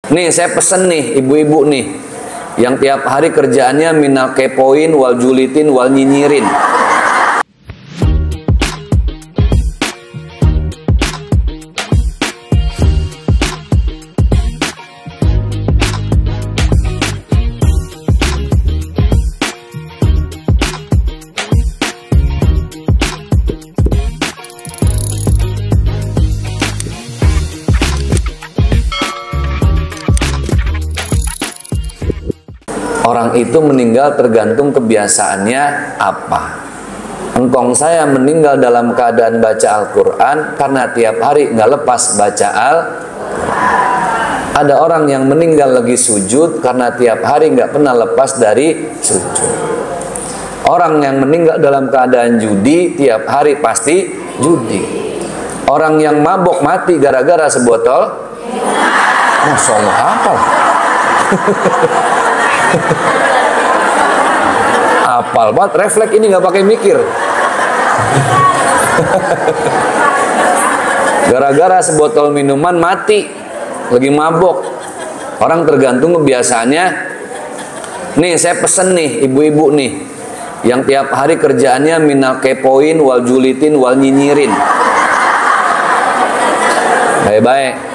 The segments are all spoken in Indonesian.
Nih saya pesen nih ibu-ibu nih yang tiap hari kerjaannya minal kepoin wal julitin wal nyinyirin. Orang itu meninggal tergantung kebiasaannya apa. Engkong saya meninggal dalam keadaan baca Al-Quran karena tiap hari nggak lepas baca Al-Quran. Ada orang yang meninggal lagi sujud karena tiap hari nggak pernah lepas dari sujud. Orang yang meninggal dalam keadaan judi tiap hari pasti judi. Orang yang mabok mati gara-gara sebotol, Masya Allah apa? Apal banget, refleks ini nggak pakai mikir. Gara-gara sebotol minuman mati, lagi mabok. Orang tergantung kebiasaannya. Nih saya pesen nih ibu-ibu nih yang tiap hari kerjaannya minal kepoin wal julitin wal nyinyirin. Baik-baik.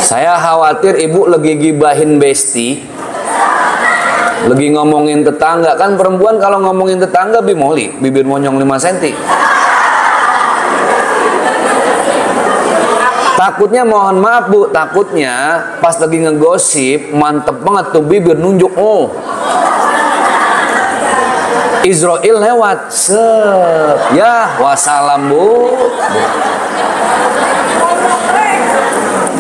Saya khawatir ibu lagi gibahin besti, lagi ngomongin tetangga. Kan perempuan kalau ngomongin tetangga bimoli, bibir monyong 5 cm. Takutnya, mohon maaf bu, takutnya pas lagi ngegosip mantep banget tuh bibir nunjuk, oh Israel lewat, ya wassalam bu.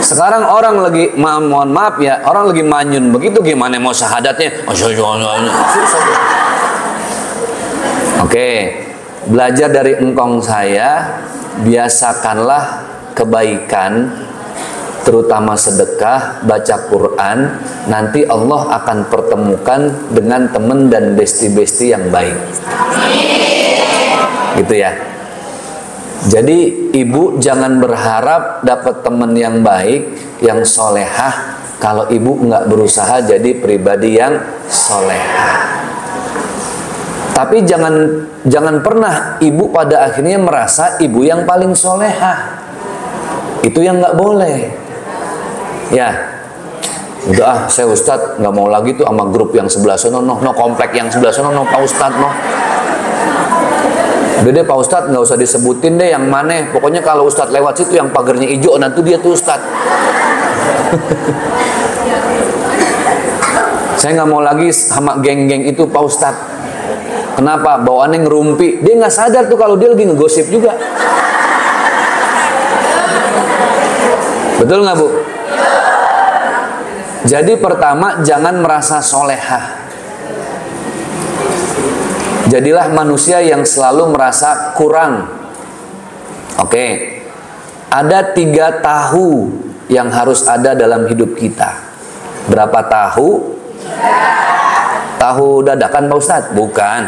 Sekarang orang lagi, mohon maaf ya, orang lagi manyun begitu, gimana mau syahadatnya? Oke, belajar dari engkong saya, biasakanlah kebaikan, terutama sedekah, baca Quran. Nanti Allah akan pertemukan dengan teman dan besti-besti yang baik. Gitu ya. Jadi ibu jangan berharap dapat teman yang baik, yang solehah, kalau ibu nggak berusaha jadi pribadi yang solehah. Tapi jangan pernah ibu pada akhirnya merasa ibu yang paling solehah. Itu yang nggak boleh. Ya, udah saya ustadz nggak mau lagi tuh sama grup yang sebelah sono, no komplek yang sebelah sono, no pak ustadz, no. Udah deh Pak Ustadz, nggak usah disebutin deh yang mana. Pokoknya kalau Ustadz lewat situ yang pagarnya hijau, nanti dia tuh Ustadz. Saya nggak mau lagi sama geng-geng itu Pak Ustadz. Kenapa? Bawaannya ngerumpi. Dia nggak sadar tuh kalau dia lagi ngegosip juga. Betul nggak Bu? Jadi pertama, jangan merasa solehah. Jadilah manusia yang selalu merasa kurang. Oke. Ada 3 tahu yang harus ada dalam hidup kita. Berapa tahu? Tahu dadakan Pak Ustadz? Bukan.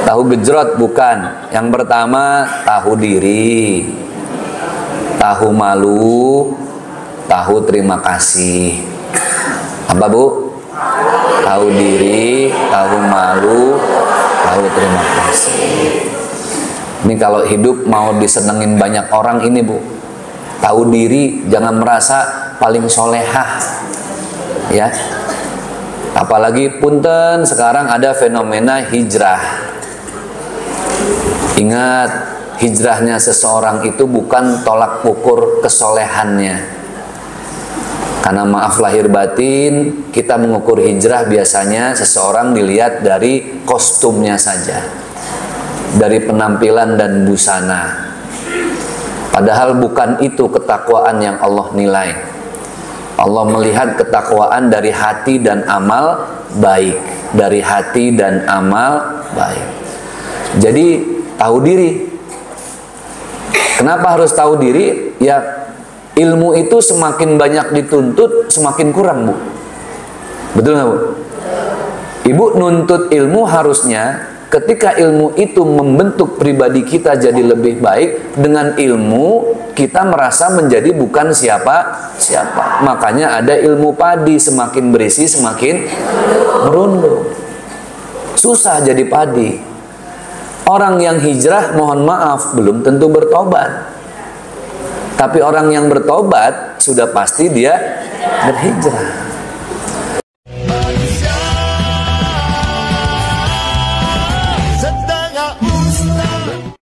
Tahu gejrot? Bukan. Yang pertama, tahu diri, tahu malu, tahu terima kasih. Apa Bu? Tahu diri, tahu malu, tahu terima kasih. Ini kalau hidup mau disenengin banyak orang ini Bu. Tahu diri, jangan merasa paling solehah. Ya. Apalagi punten sekarang ada fenomena hijrah. Ingat, hijrahnya seseorang itu bukan tolak ukur kesolehannya. Karena maaf lahir batin, kita mengukur hijrah biasanya seseorang dilihat dari kostumnya saja, dari penampilan dan busana. Padahal bukan itu ketakwaan yang Allah nilai. Allah melihat ketakwaan dari hati dan amal baik, dari hati dan amal baik. Jadi tahu diri. Kenapa harus tahu diri? Ya, ilmu itu semakin banyak dituntut, semakin kurang Bu. Betul nggak Bu? Ibu nuntut ilmu harusnya ketika ilmu itu membentuk pribadi kita jadi lebih baik, dengan ilmu kita merasa menjadi bukan siapa-siapa. Makanya ada ilmu padi, semakin berisi semakin merunduk. Susah jadi padi. Orang yang hijrah, mohon maaf, belum tentu bertobat. Tapi orang yang bertobat sudah pasti dia berhijrah.